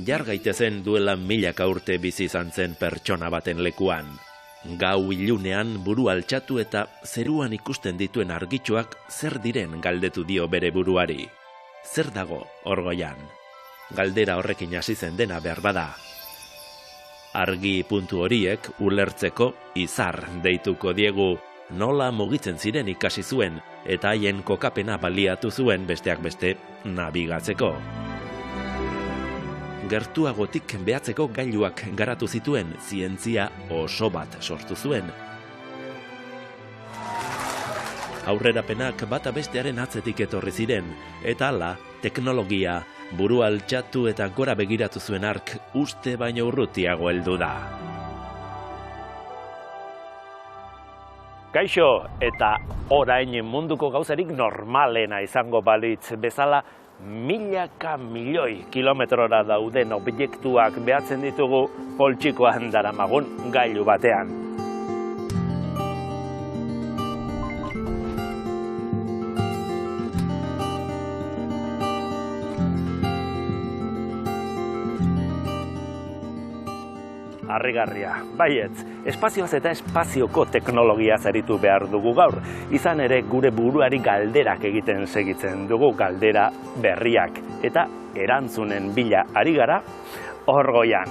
Jar gaitezen duela milaka urte bizi izan zen pertsona baten lekuan. Gau ilunean buru altxatu eta zeruan ikusten dituen argitxoak zer diren galdetu dio bere buruari. Zer dago orgoian? Galdera horrekin hasi zen dena behar bada. Argi puntu horiek ulertzeko izar deituko diegu, nola mugitzen ziren ikasi zuen eta haien kokapena baliatu zuen besteak beste nabigatzeko. Gertuagotik behatzeko gailuak garatu zituen zientzia oso bat sortu zuen. Aurrerapenak bata bestearen atzetik etorri ziren, eta hala, teknologia, buru altxatu eta gora begiratu zuen ark uste baino urrutiago heldu da. Kaixo, eta orain munduko gauzarik normalena izango balitz bezala, milaka milioi kilometrora dauden objektuak behatzen ditugu poltsikoan daramagun gailu batean. Harrigarria, baietz, espazioaz eta espazioko teknologia zaritu behar dugu gaur. Izan ere gure buruari galderak egiten segitzen dugu, galdera berriak. Eta erantzunen bila ari gara, orgoian.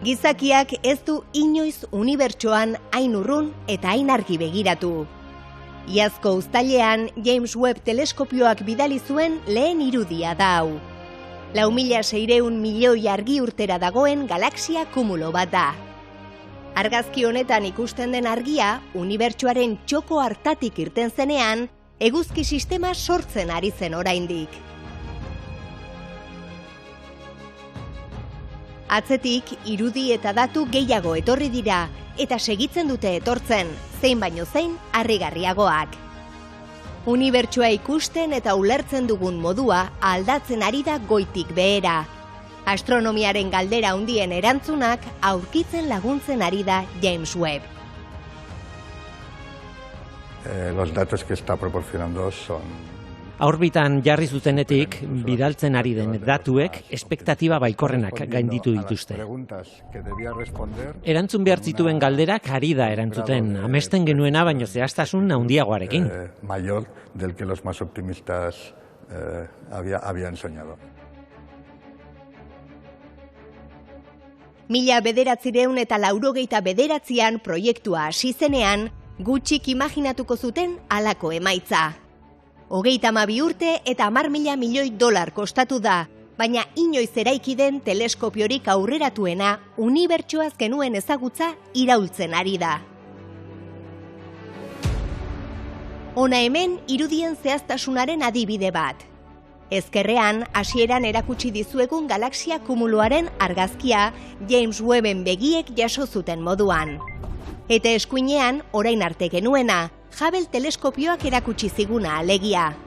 Gizakiak ez du inoiz unibertsoan hain urrun eta hain argi begiratu. Iazko uztailean James Webb teleskopioak bidali zuen lehen irudia da hau. 4.600 milioi argi urtera dagoen galaxia kumulo bat da. Argazki honetan ikusten den argia, unibertsoaren txoko hartatik irten zenean, eguzki sistema sortzen ari zen oraindik. Atzetik, irudi eta datu gehiago etorri dira, eta segitzen dute etortzen, zein baino zein harrigarriagoak. Unibertsoa ikusten eta ulertzen dugun modua aldatzen ari da goitik behera. Astronomiaren galdera handien erantzunak aurkitzen laguntzen ari da James Webb. Los datos que está proporcionando son... Aurbitan jarri zutenetik, bidaltzen ari den datuek espektatiba baikorrenak gainditu dituzte. Erantzun behar zituen galderak ari da erantzuten, amesten genuena baino zehaztasun handiagoarekin. Mayor del que los más optimistas habían soñado. 1989an proiektua hasi zenean, gutxik imaginatuko zuten halako emaitza. 32 urte eta 10.000 milioi dolar kostatu da, baina inoiz eraiki den teleskopiorik aurreratuena unibertsoaz genuen ezagutza iraultzen ari da. Hona hemen irudien zehaztasunaren adibide bat. Ezkerrean, hasieran erakutsi dizuegun galaxia kumuloaren argazkia James Webben begiek jaso zuten moduan. Eta eskuinean, orain arte genuena, Hubble teleskopioak erakutsi ziguna alegia.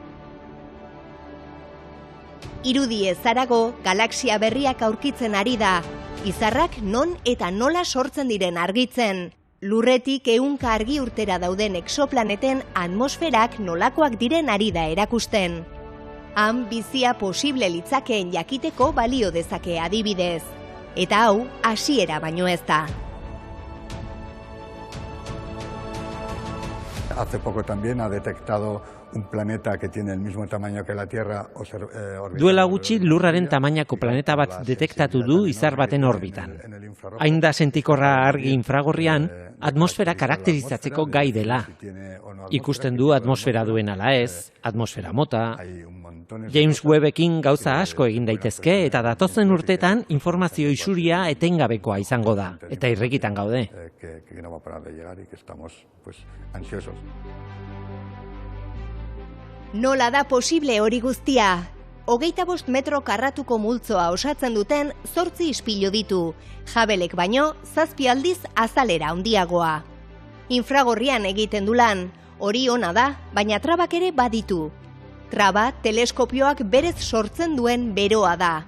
Irudi ezarago, galaxia berriak aurkitzen ari da, izarrak non eta nola sortzen diren argitzen, Lurretik 100 argi urtera dauden exoplaneten atmosferak nolakoak diren ari da erakusten. Han bizia posible litzakeen jakiteko balio dezake adibidez. Eta hau, hasiera baino ez da. Hace poco también ha detectado un planeta que tiene el mismo tamaño que la Tierra. Duela gutxi lurraren tamainako planeta bat detektatu du izar baten orbitan. Hain da sentikorra argi infragorrian, atmosfera karakterizatzeko gai dela. Ikusten du atmosfera duen ala ez, atmosfera mota. James Webbekin gauza asko egin daitezke eta datozen urtetan informazio isuria etengabekoa izango da. Eta irrikitan gaude. Nola da posible hori guztia? 25 metro karratuko multzoa osatzen duten 8 ispilu ditu. Jabelek baino 7 aldiz azalera handiagoa. Infragorrian egiten du lan, hori ona da, baina trabak ere baditu. Traba teleskopioak berez sortzen duen beroa da.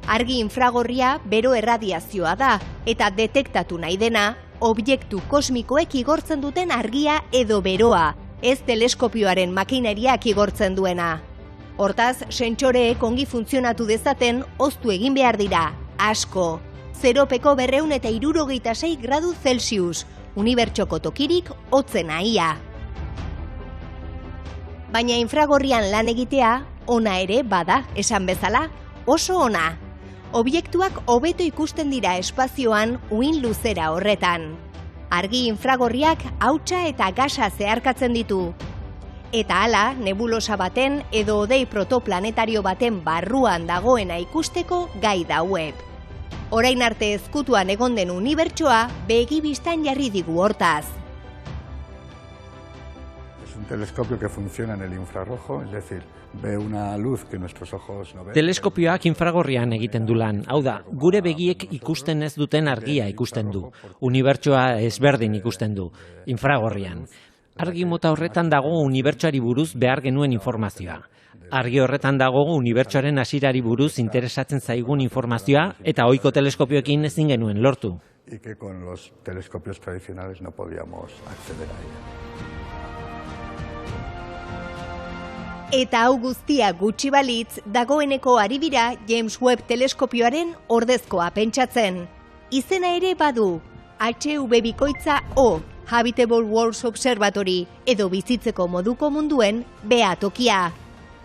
Argi infragorria bero erradiazioa da, eta detektatu nahi dena, objektu kosmikoek igortzen duten argia edo beroa, ez teleskopioaren makineriak igortzen duena. Hortaz, sentsoreek ongi funtzionatu dezaten, oztu egin behar dira, asko. 0,266 gradu Celsius, unibertsoko tokirik hotzena ia. Baina infragorrian lan egitea, ona ere bada, esan bezala, oso ona. Objektuak hobeto ikusten dira espazioan uin luzera horretan. Argi infragorriak hautsa eta gasa zeharkatzen ditu. Eta hala, nebulosa baten edo hodei protoplanetario baten barruan dagoena ikusteko gai da web. Orain arte ezkutuan egon den unibertsoa begi bistan jarri digu hortaz. Es un telescopio que funciona en el infrarrojo, es decir, ve una luz que nuestros ojos no ven. Teleskopioak infragorrian egiten du lan. Hau da, gure begiek ikusten ez duten argia ikusten du. Unibertsoa ezberdin ikusten du, infragorrian. Argi mota horretan dago unibertsoari buruz behar genuen informazioa. Argi horretan dago unibertsoaren hasierari buruz interesatzen zaigun informazioa eta ohiko teleskopioekin ezin genuen lortu. Y que con los telescopios tradicionales no podíamos acceder a ella. Eta hau guztia gutxi balitz, dagoeneko ari dira James Webb teleskopioaren ordezkoa pentsatzen. Izena ere badu, HV bikoitza O, Habitable Worlds Observatory, edo bizitzeko moduko munduen behatokia.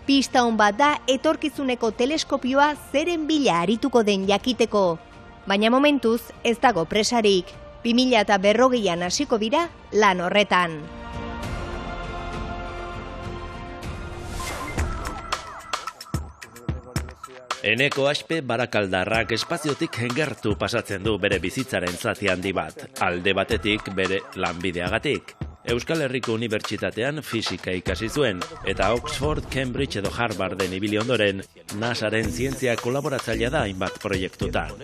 Pista on bat da etorkizuneko teleskopioa zeren bila arituko den jakiteko. Baina momentuz ez dago presarik. 2040an hasiko dira lan horretan. Eneko Aspe Barakaldarrak espaziotik gertu pasatzen du bere bizitzaren zati handi bat, alde batetik bere lanbideagatik. Euskal Herriko Unibertsitatean fisika ikasi zuen, eta Oxford, Cambridge edo Harvarden ibili ondoren, NASAren zientzia kolaboratzailea da hainbat proiektutan.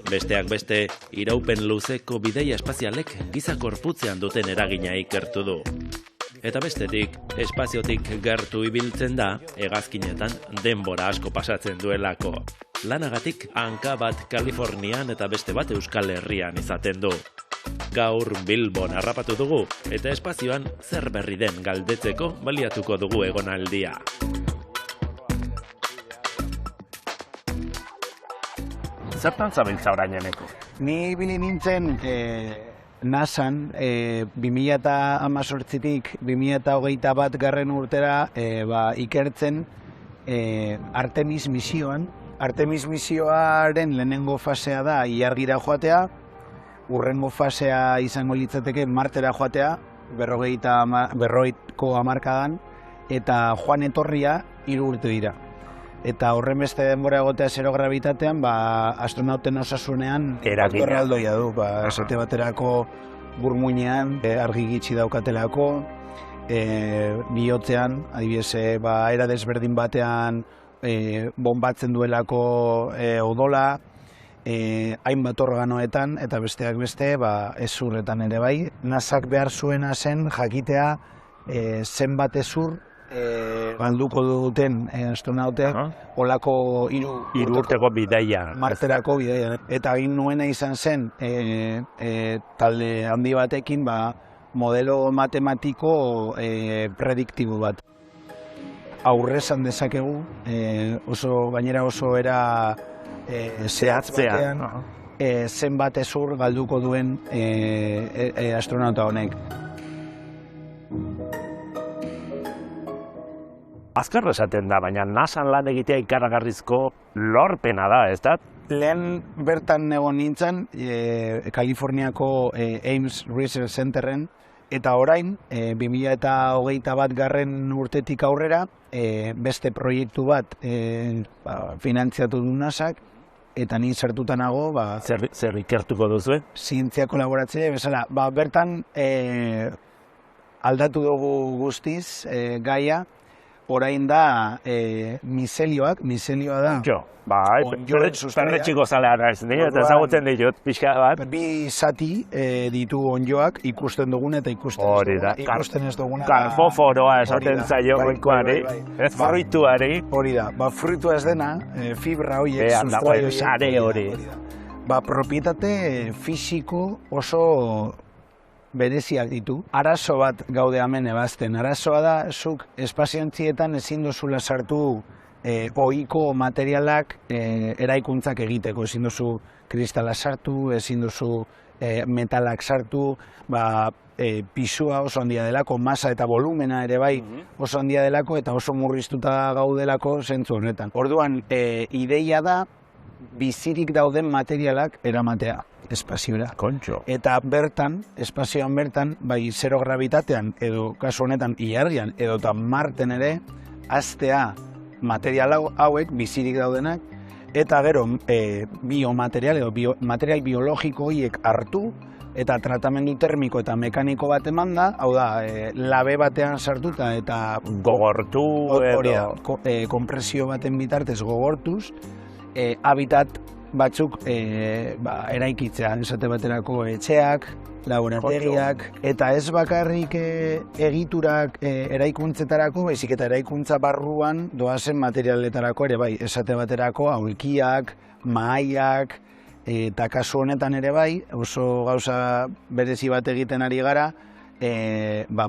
Besteak beste, iraupen luzeko bidaia espazialek giza gorputzean duten eragina ikertu du. Eta bestetik, espaziotik gertu ibiltzen da, hegazkinetan denbora asko pasatzen duelako. Lanagatik hanka bat Kalifornian eta beste bat Euskal Herrian izaten du. Gaur Bilbon harrapatu dugu, eta espazioan zer berri den galdetzeko baliatuko dugu egonaldia. Zertan zabiltza orain Eneko? Ni ibili nintzen NASAn 2018tik 2021 garren urtera ikertzen Artemis misioan. Artemis misioaren lehenengo fasea da ilargira joatea, urrengo fasea izango litzateke Martera joatea, 40ko hamarkadan, eta joan etorria 3 urte dira. Eta horren beste denbora egotea zero gravitatean, astronauten osasunean eraldoia du, esate baterako burmuinean, argi gitxi daukatelako, bihotzean, adibidez, era desberdin batean bonbatzen duelako odola, hainbat organoetan, eta besteak beste, ezurretan ere bai. NASAk behar zuena zen jakitea zenbat ezur galduko duten astronautek olako hiru urteko bidaia. Marterako bidaia. Eta egin nuena izan zen talde handi batekin modelo matematiko prediktibo bat. Aurrezan dezakegu, gainera oso era zehatz batean, zenbat hezur galduko duen astronauta honek. Azkar esaten da, baina NASAn lan egitea ikaragarrizko lorpena da, ez da? Lehen bertan egon nintzen, Kaliforniako Ames Research Centeren, eta orain, 2021 garren urtetik aurrera, beste proiektu bat finantziatu du NASAk, eta ni sartuta nago, zer ikertuko duzu? Zientzia kolaboratzaile bezala, bertan aldatu dugu guztiz gaia, orain da miselioa da. Perretxiko zalean ez dira, eta ezagutzen ditut, pixka bat. Bi zati ditu onjoak ikusten dugun eta ikusten ez duguna. Karpoforoa esaten zaio goikoari, ez fruituari. Hori da, fruitua ez dena, fibra horiek, sare hori. Propietate fisiko oso bereziak ditu. Arazo bat gaude hemen ebazten. Arazoa da, zuk espaziontzietan ezin duzula sartu ohiko materialak eraikuntzak egiteko. Ezin duzu kristala sartu, ezin duzu metalak sartu, pisua oso handia delako, masa eta volumena ere bai oso handia delako, eta oso murriztuta gaudelako zentzu honetan. Orduan, ideia da, bizirik dauden materialak eramatea espaziora. Kontxo. Eta bertan, espazioan bertan, bai zero gravitatean, edo kasu honetan ilargian, edo eta Marten ere, aztea material hauek bizirik daudenak, eta gero biomaterial edo material biologiko horiek hartu, eta tratamendu termiko eta mekaniko bat eman da, hau da, labe batean sartuta eta gogortu edo kompresio baten bitartez gogortuz, habitat batzuk eraikitzea, esate baterako etxeak, laborategiak, eta ez bakarrik egiturak eraikuntzetarako, baizik eta eraikuntza barruan doazen materialetarako ere bai, esate baterako aulkiak, mahaiak, eta kasu honetan ere bai, oso gauza berezi bat egiten ari gara,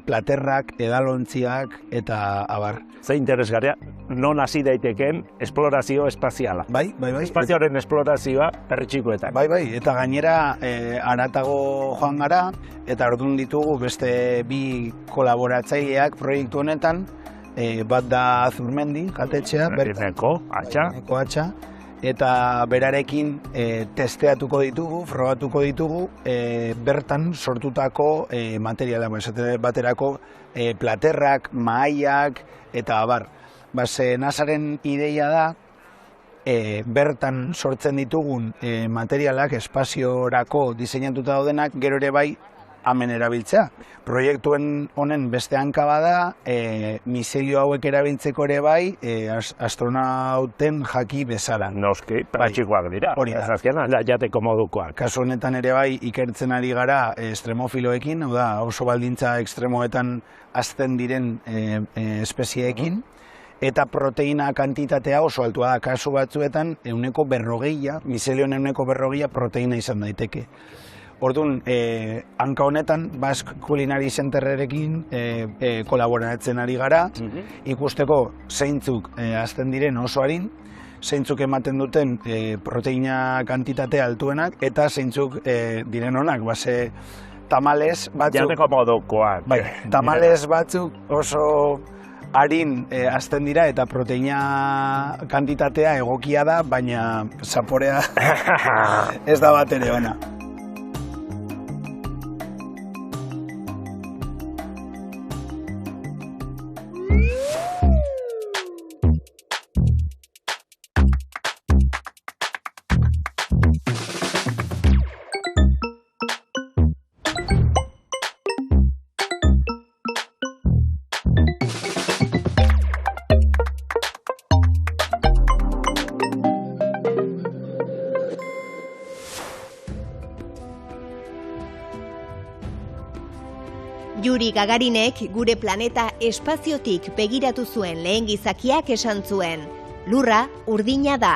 platerrak, edalontziak eta abar. Ze interesgarria, non hasi daiteken esplorazio espaziala. Bai. Espazioaren esplorazioa perretxikoetan. Bai, eta gainera haratago joan gara, eta orduan ditugu beste bi kolaboratzaileak proiektu honetan, bat da Azurmendi, jatetxea, Erneko Atxa, eta berarekin testeatuko ditugu, frogatuko ditugu, bertan sortutako materiala, esate baterako platerrak, mahaiak, eta abar. NASAren ideia da, bertan sortzen ditugun materialak espaziorako diseinatuta daudenak, gero ere bai, hemen erabiltzea. Proiektuen honen beste hanka bada, miselio hauek erabiltzeko ere bai, astronauten jaki bezala. Noski, patxikoak dira. Hori da. Azkenan, jateko modukoak. Kasu honetan ere bai, ikertzen ari gara estremofiloekin, oso baldintza ekstremoetan hazten diren espezieekin, eta proteina kantitatea oso altua da. Kasu batzuetan, 140, miselioen 140 proteina izan daiteke. Orduan, hanka honetan, Basque Culinary Centerekin kolaboratzen ari gara, ikusteko zeintzuk hazten diren oso harin, zeintzuk ematen duten proteina kantitatea altuenak, eta zeintzuk diren honak, tamales batzuk... Jateko modukoak. Bai, tamales batzuk oso harin hazten dira, eta proteina kantitatea egokia da, baina zaporea ez da bat ere ona. Yuri Gagarinek gure planeta espaziotik begiratu zuen lehen gizakiak esan zuen, Lurra urdina da.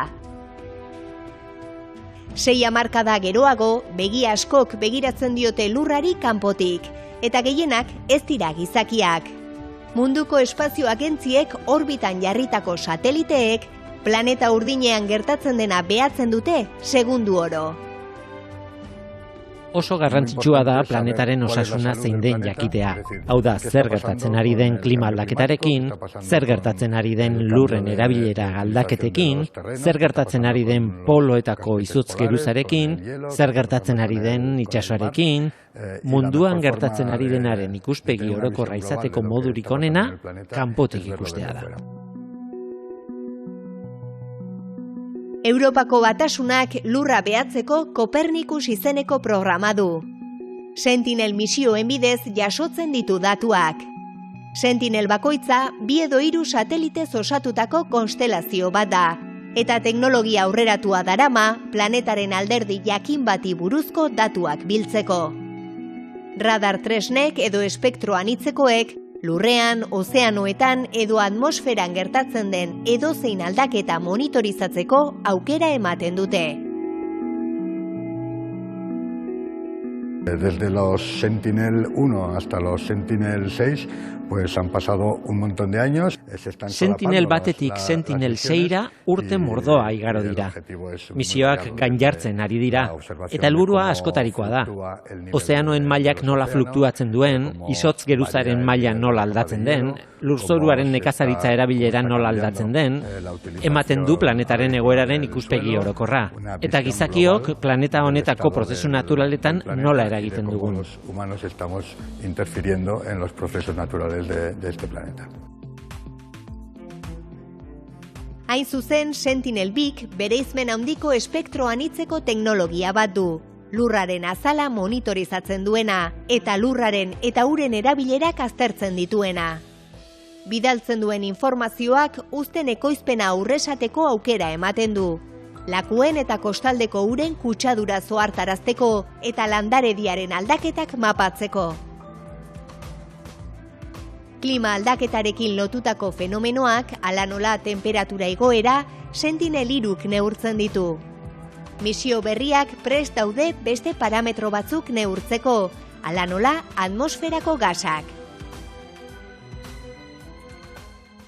6 hamarkada geroago, begi askok begiratzen diote Lurrari kanpotik, eta gehienak ez dira gizakiak. Munduko espazio agentziek orbitan jarritako sateliteek planeta urdinean gertatzen dena behatzen dute segundu oro. Oso garrantzitsua da planetaren osasuna zein den jakitea. Hau da, zer gertatzen ari den klima aldaketarekin, zer gertatzen ari den lurren erabilera aldaketekin, zer gertatzen ari den poloetako izotz geruzarekin, zer gertatzen ari den itsasoarekin, munduan gertatzen ari denaren ikuspegi orokorra izateko modurik onena, kanpotik ikustea da. Europako Batasunak Lurra behatzeko Kopernikus izeneko programa du. Sentinel misioen bidez jasotzen ditu datuak. Sentinel bakoitza 2 edo 3 satelitez osatutako konstelazio bat da, eta teknologia aurreratua darama planetaren alderdi jakin bati buruzko datuak biltzeko. Radar tresnek edo espektro anitzekoek Lurrean, ozeanoetan edo atmosferan gertatzen den edozein aldaketa monitorizatzeko aukera ematen dute. Desde los Sentinel-1 hasta los Sentinel-6, pues han pasado un montón de años. Sentinel batetik Sentinel 6ra urte mordoa igaro dira. Misioak gainjartzen ari dira, eta helburua askotarikoa da. Ozeanoen mailak nola fluktuatzen duen, izotz geruzaren maila nola aldatzen den, lurzoruaren nekazaritza erabilera nola aldatzen den, ematen du planetaren egoeraren ikuspegi orokorra. Eta gizakiok planeta honetako prozesu naturaletan nola eragiten dugun. Los humanos estamos interfiriendo en los procesos naturales de este planeta. Hain zuzen, Sentinel-2 bereizmen handiko espektro anitzeko teknologia bat du. Lurraren azala monitorizatzen duena, eta lurraren eta uren erabilerak aztertzen dituena. Bidaltzen duen informazioak uzten ekoizpena aurresateko aukera ematen du. Lakuen eta kostaldeko uren kutsadura zohartarazteko eta landarediaren aldaketak mapatzeko. Klima aldaketarekin lotutako fenomenoak, hala nola temperatura igoera, Sentinel-3 neurtzen ditu. Misio berriak prest daude beste parametro batzuk neurtzeko, hala nola atmosferako gasak.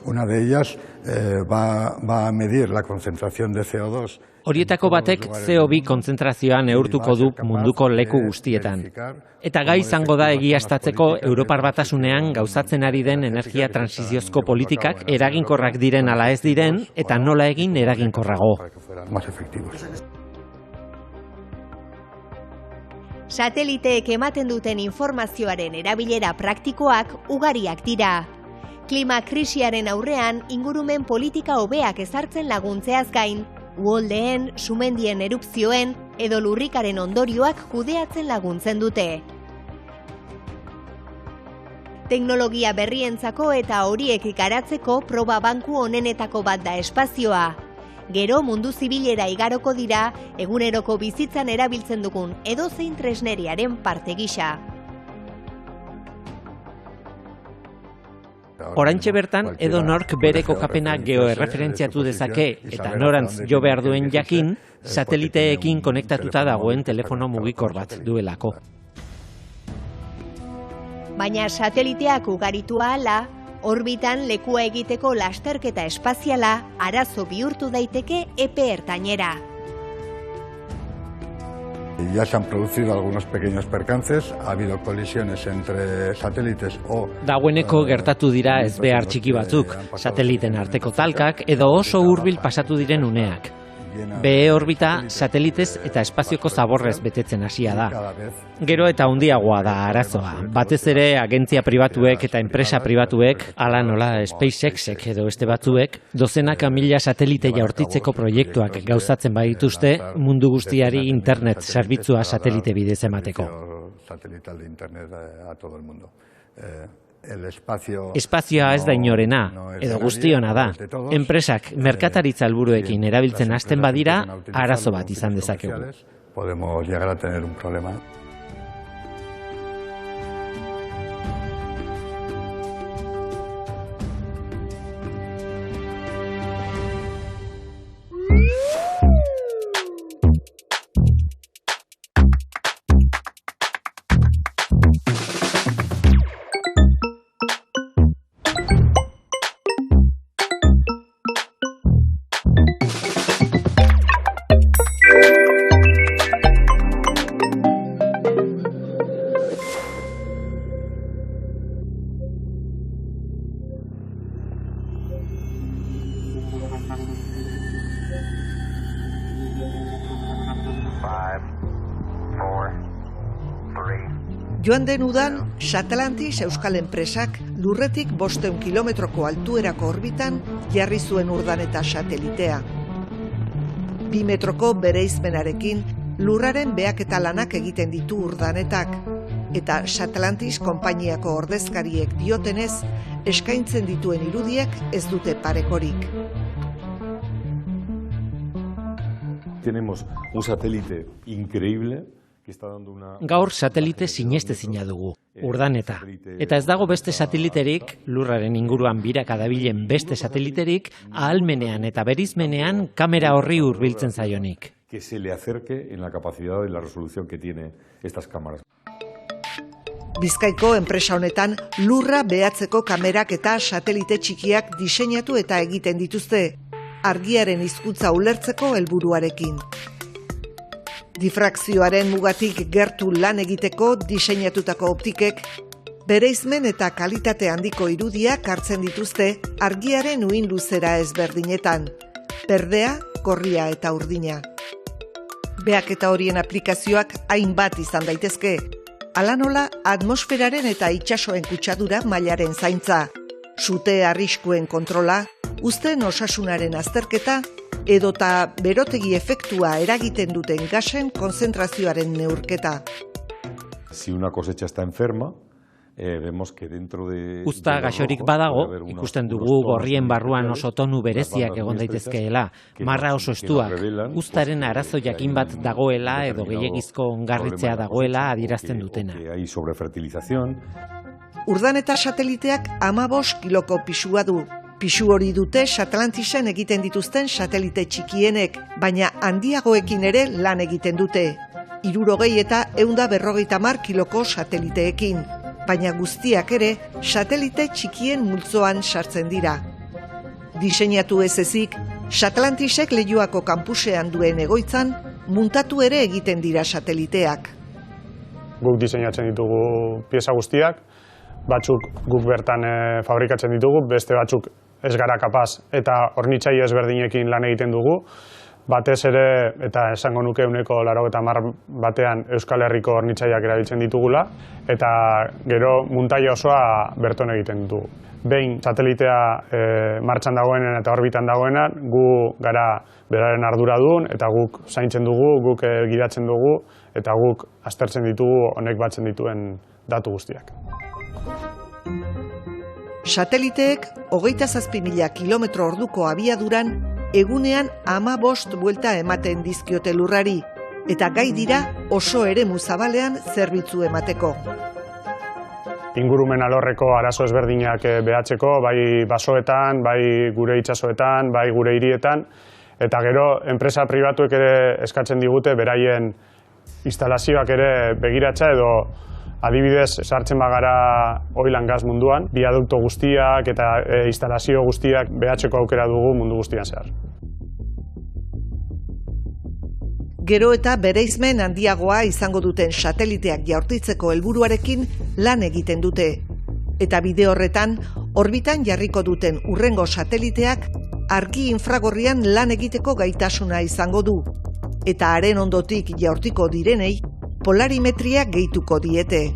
Una de ellas va a medir la concentración de CO2. Horietako batek CO2 kontzentrazioa neurtuko du munduko leku guztietan. Eta gai izango da egiaztatzeko Europar Batasunean gauzatzen ari den energia transiziozko politikak eraginkorrak diren ala ez diren, eta nola egin eraginkorrago. Sateliteek ematen duten informazioaren erabilera praktikoak ugariak dira. Klima krisiaren aurrean ingurumen politika hobeak ezartzen laguntzeaz gain, uholdeen, sumendien erupzioen edo lurrikaren ondorioak kudeatzen laguntzen dute. Teknologia berrientzako eta horiek garatzeko proba banku onenetako bat da espazioa. Gero mundu zibilera igaroko dira eguneroko bizitzan erabiltzen dugun edozein tresneriaren parte gisa. Oraintxe bertan edo nork bere kokapena geoerreferentziatu dezake eta norantz jo behar duen jakin, sateliteekin konektatuta dagoen telefono mugikor bat duelako. Baina sateliteak ugaritu ahala, orbitan lekua egiteko lasterketa espaziala arazo bihurtu daiteke epe ertainera. Ya se han producido algunos pequeños percances, ha habido colisiones entre satélites o... Dagoeneko gertatu dira ezbehar txiki batzuk, sateliten arteko talkak edo oso hurbil pasatu diren uneak. BE orbita satelitez eta espazioko zaborrez betetzen hasia da. Gero eta handiagoa da arazoa. Batez ere agentzia pribatuek eta enpresa pribatuek, hala nola SpaceXek edo beste batzuek, dozenaka mila satelite jaurtitzeko proiektuak gauzatzen badituzte mundu guztiari internet zerbitzua satelite bidez emateko. Espazioa ez da inorena, edo guztiona da. Enpresak merkataritza helburuekin erabiltzen hasten badira, arazo bat izan dezakegu. Podemos llegar a tener un problema. Joan den udan, Satlantis euskal enpresak lurretik 500 kilometroko altuerako orbitan jarri zuen urdaneta satelitea. 2 metroko bereizmenarekin lurraren behaketa lanak egiten ditu urdanetak, eta Satlantis konpainiako ordezkariek diotenez, eskaintzen dituen irudiek ez dute parekorik. Tenemos un satélite increíble. Gaur satelite sinestezina dugu, urdaneta. Eta ez dago beste sateliterik, lurraren inguruan biraka dabilen beste sateliterik, ahalmenean eta berizmenean kamera horri hurbiltzen zaionik. Que se le acerque en la capacidad y la resolución que tiene estas cámaras. Bizkaiko enpresa honetan lurra behatzeko kamerak eta satelite txikiak diseinatu eta egiten dituzte, argiaren hizkuntza ulertzeko helburuarekin. Difrakzioaren mugatik gertu lan egiteko diseinatutako optikek, bereizmen eta kalitate handiko irudiak hartzen dituzte argiaren uhin luzera ezberdinetan, berdea, gorria eta urdina. Behaketa horien aplikazioak hainbat izan daitezke, hala nola atmosferaren eta itsasoen kutsadura mailaren zaintza, sute arriskuen kontrola, uzten osasunaren azterketa, edota berotegi efektua eragiten duten gasen konzentrazioaren neurketa. Si una cosecha está enferma, vemos que dentro de Uzta gaxorik badago, ikusten dugu gorrien barruan oso tonu bereziak egon daitezkeela, marra oso estuak, uztaren arazo jakin bat dagoela edo gehiegizko ongarritzea dagoela adierazten dutena. Urdaneta sateliteak 15 kiloko pisua du. Pisu hori dute Satlantisen egiten dituzten satelite txikienek, baina handiagoekin ere lan egiten dute. 60 eta 150 kiloko sateliteekin, baina guztiak ere satelite txikien multzoan sartzen dira. Diseinatu ez ezik, Satlantisek Leioako kanpusean duen egoitzan, muntatu ere egiten dira sateliteak. Guk diseinatzen ditugu pieza guztiak, batzuk guk bertan fabrikatzen ditugu, beste batzuk ez gara kapaz eta hornitzaile ezberdinekin lan egiten dugu. Batez ere, eta esango nuke 90% batean Euskal Herriko hornitzaileak erabiltzen ditugula, eta gero muntaia osoa berton egiten dugu. Behin satelitea martxan dagoenen eta orbitan dagoenan, gu gara beraren arduradun, eta guk zaintzen dugu, guk gidatzen dugu, eta guk aztertzen ditugu honek batzen dituen datu guztiak. Sateliteek 27.000 kilometro orduko abiaduran egunean 15 buelta ematen dizkiote lurrari, eta gai dira oso eremu zabalean zerbitzu emateko. Ingurumen alorreko arazo ezberdinak behatzeko, bai basoetan, bai gure itsasoetan, bai gure hirietan, eta gero enpresa pribatuek ere eskatzen digute beraien instalazioak ere begiratza edo adibidez, sartzen bagara oil and gas munduan, biadukto guztiak eta instalazio guztiak behatzeko aukera dugu mundu guztian zehar. Gero eta bereizmen handiagoa izango duten sateliteak jaurtitzeko helburuarekin lan egiten dute. Eta bide horretan, orbitan jarriko duten hurrengo sateliteak argi infragorrian lan egiteko gaitasuna izango du. Eta haren ondotik jaurtiko direnei, polarimetria gehituko diete.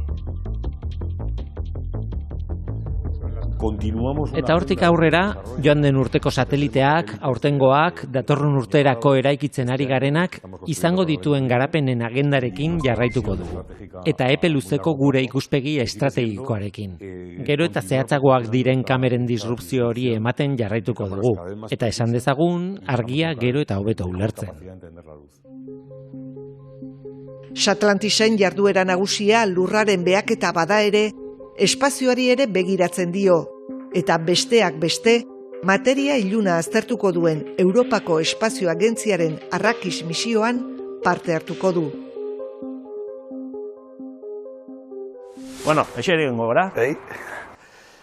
Eta hortik aurrera, joan den urteko sateliteak, aurtengoak, datorren urterako eraikitzen ari garenak, izango dituen garapenen agendarekin jarraituko dugu. Eta epe luzeko gure ikuspegi estrategikoarekin. Gero eta zehatzagoak diren kameren disrupzio hori ematen jarraituko dugu. Eta esan dezagun, argia gero eta hobeto ulertzen. Satlantisen jarduera nagusia lurraren behaketa bada ere, espazioari ere begiratzen dio, eta besteak beste, materia iluna aztertuko duen Europako Espazio Agentziaren Arrakis misioan parte hartuko du. Bueno, eseri egingo gara?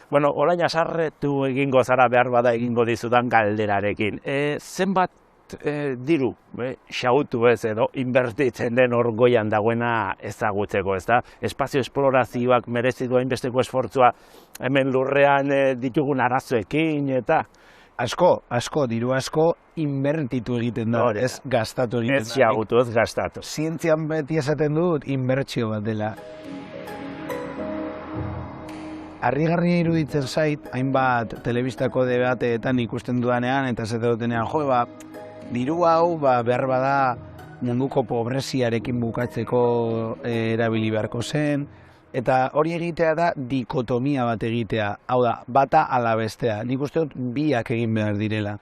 Bueno, orain asarretu egingo zara behar bada egingo dizudan galderarekin. Zenbat diru, xautu ez edo, inbertitzen den orgoian dagoena ezagutzeko, ez da? Espazio esplorazioak merezi duen besteko esfortzua hemen lurrean ditugun arazoekin, eta... Asko, diru asko inbertitu egiten da, ez gastatu egiten da. Ez xautu, ez gastatu. Zientzian beti esaten dut, inbertsio bat dela. Harrigarria iruditzen zait, hainbat telebistako debateetan ikusten dudanean, eta ez dutenean, diru hau behar bada munduko pobreziarekin bukatzeko erabili beharko zen, eta hori egitea da dikotomia bat egitea, hau da, bata ala bestea. Nik uste dut biak egin behar direla.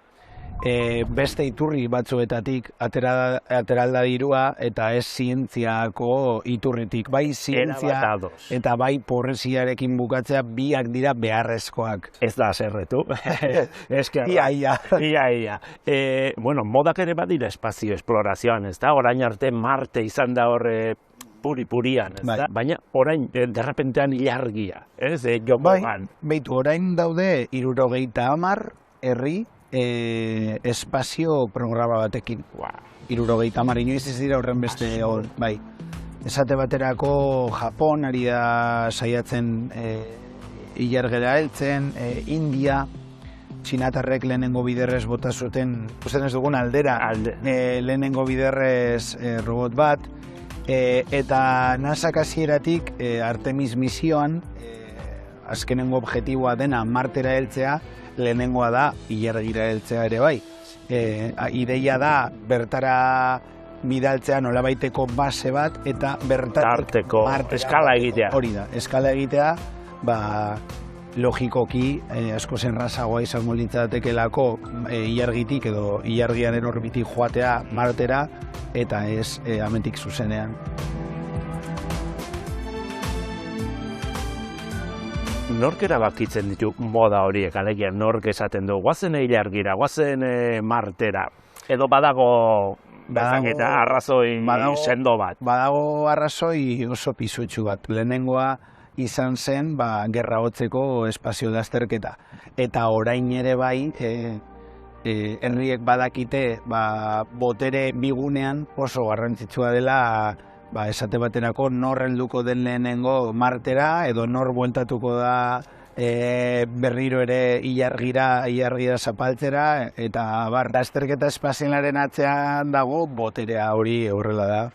Beste iturri batzuetatik ateralda dirua eta ez zientziako iturritik. Bai zientzia eta bai pobreziarekin bukatzea biak dira beharrezkoak. Ez da zerretu. Ia. Bueno, modak ere badira espazio esplorazioan, ez da? Orain arte Marte izan da horre puri-purian, ez da? Baina orain derrepentean ilargia, ez? Beitu, orain daude 70 herri espazio programa batekin. 70 inoiz ez dira horren beste hor, bai. Esate baterako Japon ari da saiatzen ilargera heltzen, India, txinatarrek lehenengo biderrez bota zuten, usten ez dugun aldera, lehenengo biderrez robot bat, eta NASA hasieratik Artemis misioan, azkenengo objektiboa dena Martera heltzea, lehenengoa da ilargira heltzea ere bai. Ideia da bertara bidaltzea nolabaiteko base bat eta bertarteko eskala egitea. Hori da, eskala egitea, logikoki asko zenrazagoa izango litzatekelako ilargitik edo ilargiaren orbitik joatea Martera eta ez amentik zuzenean. Nork erabakitzen ditu moda horiek, alegia nork esaten du, guazen ilargira, guazen Martera, edo badago arrazoi sendo bat? Badago arrazoi oso pisutsu bat. Lehenengoa izan zen gerra hotzeko espazio lasterketa. Eta orain ere bai, herriek badakite botere bigunean oso garrantzitsua dela esate baterako nor helduko den lehenengo Martera edo nor bueltatuko da berriro ere ilargira zapaltzera eta lasterketa espazialaren atzean dago boterea hori horrela da.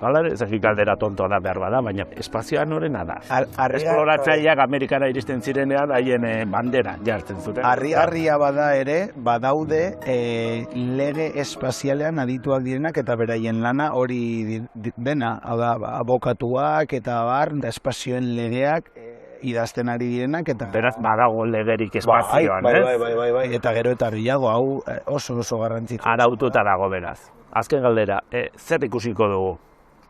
Hala, ez dakit galdera tontoa da behar bada, baina espazioan horrena da. Esploratzaileak Amerikara iristen zirenean haien bandera jartzen zuten. Harrigarria bada ere, badaude lege espazialean adituak direnak eta beraien lana hori dena, hau da, abokatuak eta espazioen legeak idazten ari direnak eta... Beraz, badago legerik espazioan, ez? Bai, eta gero eta gehiago, hau oso garrantzitsua. Araututa dago beraz. Azken galdera, zer ikusiko dugu?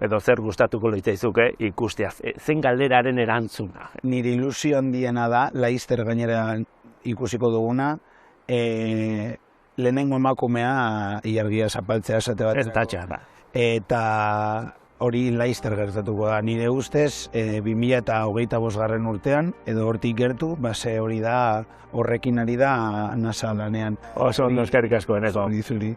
Edo zer gustatuko litzaizuke ikustea, zen galderaren erantzuna. Nire ilusio handiena da, laizter gainera ikusiko duguna, lehenengo emakumea ilargia zapaltzea esate bat. Ez da. Eta hori laizter gertatuko da. Nire ustez, 2025 urtean, edo hortik gertu, base hori da, horrekin ari da NASA lanean. Oso ondo eskerrik asko, Eneco. Zuri.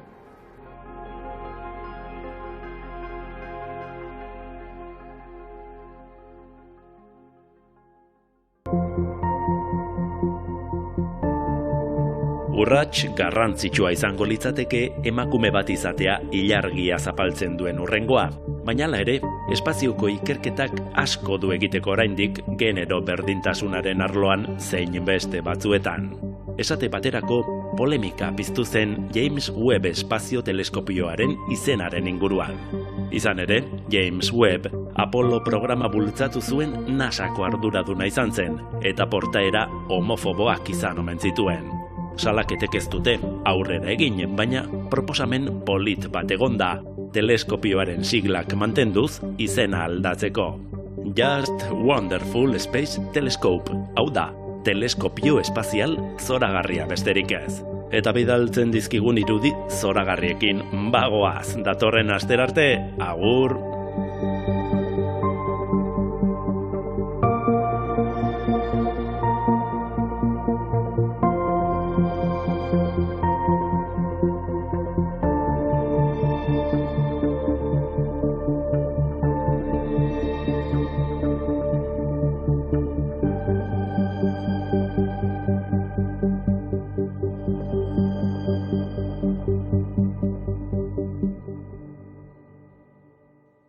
Urrats garrantzitsua izango litzateke emakume bat izatea ilargia zapaltzen duen hurrengoa, baina hala ere, espazioko ikerketak asko du egiteko oraindik genero berdintasunaren arloan zein beste batzuetan. Esate baterako, polemika piztu zen James Webb espazio teleskopioaren izenaren inguruan. Izan ere, James Webb Apollo programa bultzatu zuen NASAko arduraduna izan zen, eta portaera homofoboak izan omen zituen. Salaketek ez dute aurrera egin, baina proposamen polit bat egonda, teleskopioaren siglak mantenduz izena aldatzeko. Just Wonderful Space Telescope, hau da, teleskopio espazial zoragarria besterik ez. Eta bidaltzen dizkigun irudi zoragarriekin bagoaz datorren asterarte, agur!